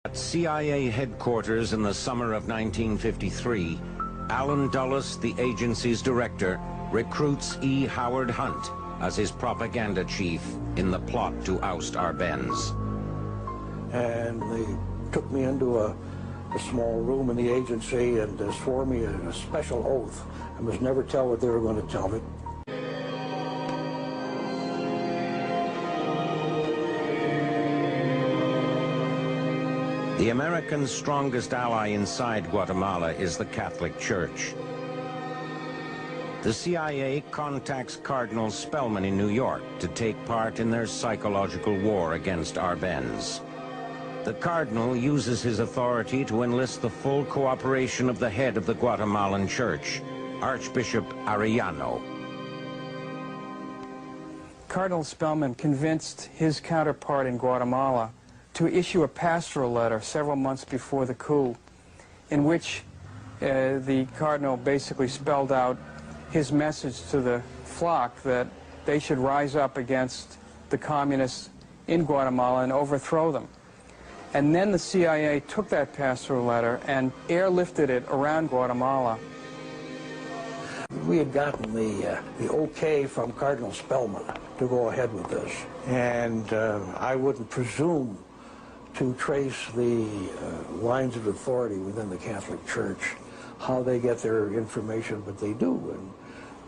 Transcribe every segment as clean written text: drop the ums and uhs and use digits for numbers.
At CIA headquarters in the summer of 1953, Allen Dulles, the agency's director, recruits E. Howard Hunt as his propaganda chief in the plot to oust Arbenz. And they took me into a small room in the agency and swore me a special oath. I must never tell what they were going to tell me. The Americans' strongest ally inside Guatemala is the Catholic Church. The CIA contacts Cardinal Spellman in New York to take part in their psychological war against Arbenz. The Cardinal uses his authority to enlist the full cooperation of the head of the Guatemalan Church, Archbishop Arellano. Cardinal Spellman convinced his counterpart in Guatemala to issue a pastoral letter several months before the coup, in which the Cardinal basically spelled out his message to the flock that they should rise up against the communists in Guatemala and overthrow them. And then the CIA took that pastoral letter and airlifted it around Guatemala. We had gotten the okay from Cardinal Spellman to go ahead with this, and I wouldn't presume to trace the lines of authority within the Catholic Church, how they get their information, but they do. And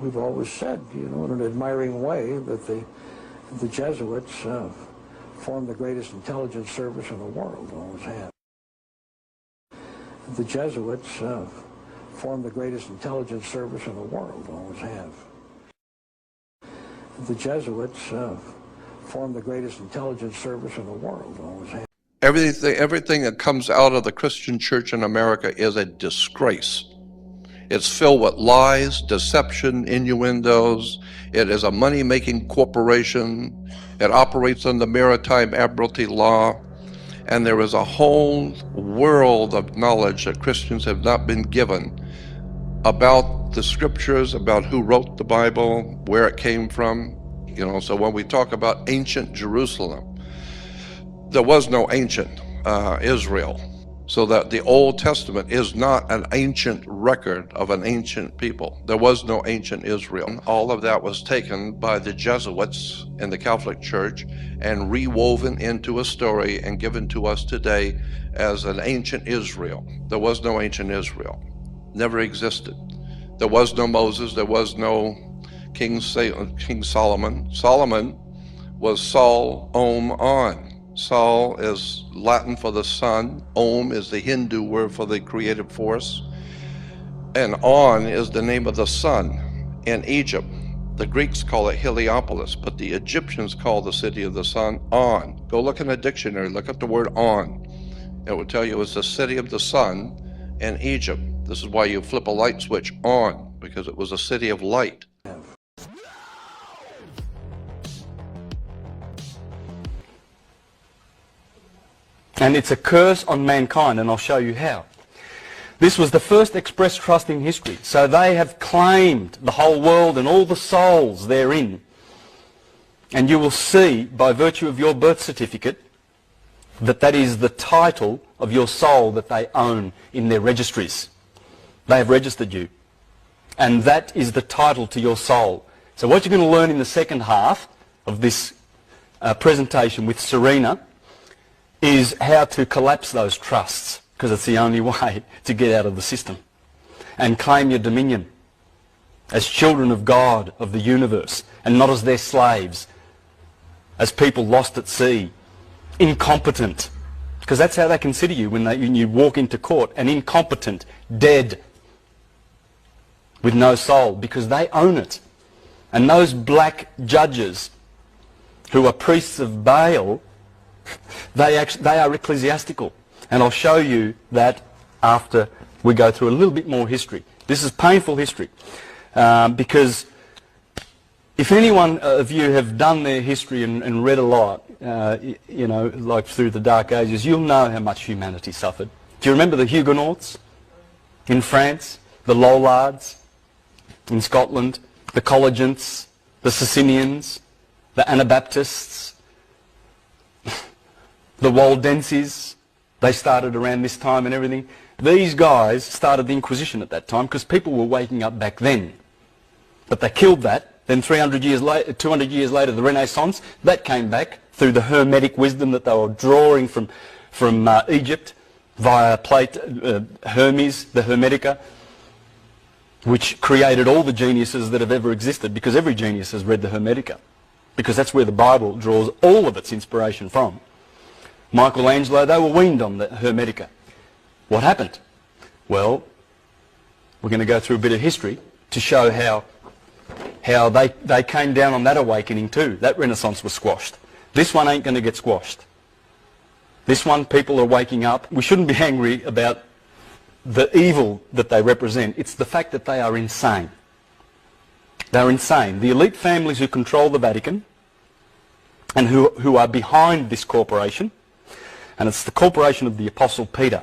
we've always said, you know, in an admiring way, that the Jesuits form the greatest intelligence service in the world, always have. The Jesuits form the greatest intelligence service in the world, always have. The Jesuits form the greatest intelligence service in the world, always have. Everything that comes out of the Christian church in America is a disgrace. It's filled with lies, deception, innuendos. It is a money-making corporation. It operates under maritime admiralty law. And there is a whole world of knowledge that Christians have not been given about the scriptures, about who wrote the Bible, where it came from. You know, so when we talk about ancient Jerusalem, there was no ancient Israel, so that the Old Testament is not an ancient record of an ancient people. There was no ancient Israel. All of that was taken by the Jesuits in the Catholic Church and rewoven into a story and given to us today as an ancient Israel. There was no ancient Israel. Never existed. There was no Moses. There was no King Solomon. Solomon was Sol, Om, On. Sol is Latin for the sun. Om is the Hindu word for the creative force. And On is the name of the sun in Egypt. The Greeks call it Heliopolis, but the Egyptians call the city of the sun On. Go look in a dictionary, look up the word On. It will tell you it's the city of the sun in Egypt. This is why you flip a light switch on, because it was a city of light. And it's a curse on mankind, and I'll show you how. This was the first expressed trust in history. So they have claimed the whole world and all the souls therein. And you will see, by virtue of your birth certificate, that that is the title of your soul that they own in their registries. They have registered you. And that is the title to your soul. So what you're going to learn in the second half of this presentation with Serena is how to collapse those trusts, because it's the only way to get out of the system and claim your dominion as children of God, of the universe, and not as their slaves, as people lost at sea, incompetent, because that's how they consider you when you walk into court, an incompetent, dead, with no soul, because they own it. And those black judges who are priests of Baal, they are ecclesiastical. And I'll show you that after we go through a little bit more history. This is painful history, because if anyone of you have done their history and read a lot, you know, like through the Dark Ages, you'll know how much humanity suffered. Do you remember the Huguenots in France, the Lollards in Scotland, the Collegiants, the Socinians, the Anabaptists, the Waldenses, They started around this time and everything. These guys started the Inquisition at that time because people were waking up back then. But they killed that. Then 200 years later, the Renaissance, that came back through the Hermetic wisdom that they were drawing from Egypt via Hermes, the Hermetica, which created all the geniuses that have ever existed, because every genius has read the Hermetica, because that's where the Bible draws all of its inspiration from. Michelangelo, they were weaned on the Hermetica. What happened? Well, we're going to go through a bit of history to show how they came down on that awakening too. That Renaissance was squashed. This one ain't going to get squashed. This one, people are waking up. We shouldn't be angry about the evil that they represent. It's the fact that they are insane. They're insane. The elite families who control the Vatican and who are behind this corporation, and it's the corporation of the Apostle Peter.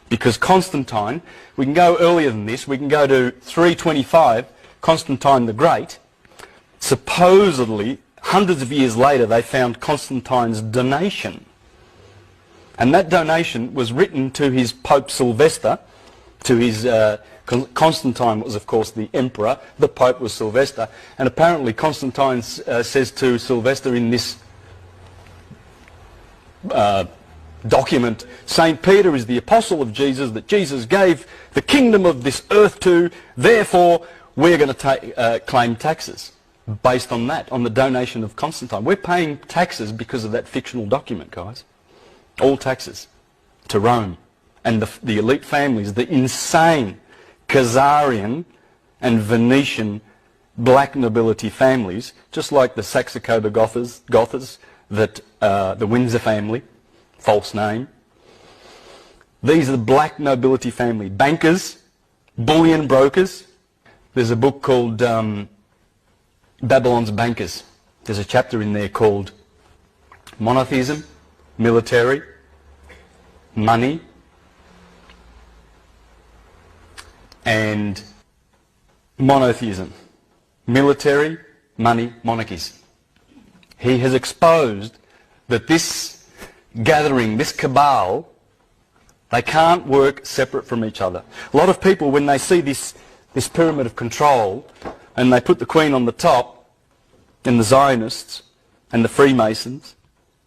Because Constantine, we can go earlier than this, we can go to 325, Constantine the Great. Supposedly, hundreds of years later, they found Constantine's donation. And that donation was written to his Pope Sylvester, to his, Constantine was of course the emperor, the Pope was Sylvester, and apparently Constantine says to Sylvester in this document, St. Peter is the apostle of Jesus that Jesus gave the kingdom of this earth to, therefore we're going to claim taxes based on that, on the donation of Constantine. We're paying taxes because of that fictional document, guys. All taxes to Rome. And the elite families, the insane Khazarian and Venetian black nobility families, just like the Saxe-Coburg Gothers, that the Windsor family, false name. These are the black nobility family. Bankers, bullion brokers. There's a book called Babylon's Bankers. There's a chapter in there called Monotheism, Military, Money, and Monotheism. Military, money, monarchies. He has exposed that this gathering, this cabal, they can't work separate from each other. A lot of people, when they see this pyramid of control, and they put the Queen on the top, and the Zionists, and the Freemasons,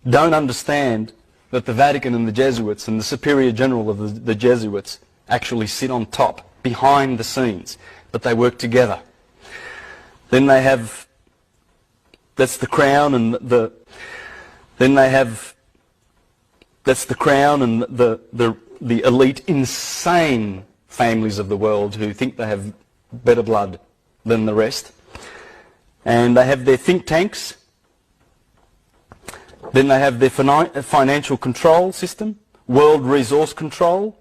don't understand that the Vatican and the Jesuits and the Superior General of the Jesuits actually sit on top, behind the scenes, but they work together. Then they have, that's the crown and then they have, that's the crown and the elite insane families of the world who think they have better blood than the rest. And they have their think tanks. Then they have their financial control system, world resource control,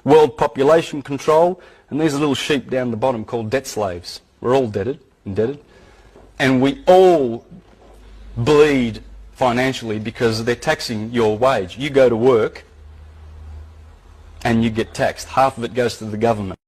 world population control, and there's a little sheep down the bottom called debt slaves. We're all indebted. And we all bleed financially because they're taxing your wage. You go to work and you get taxed. Half of it goes to the government.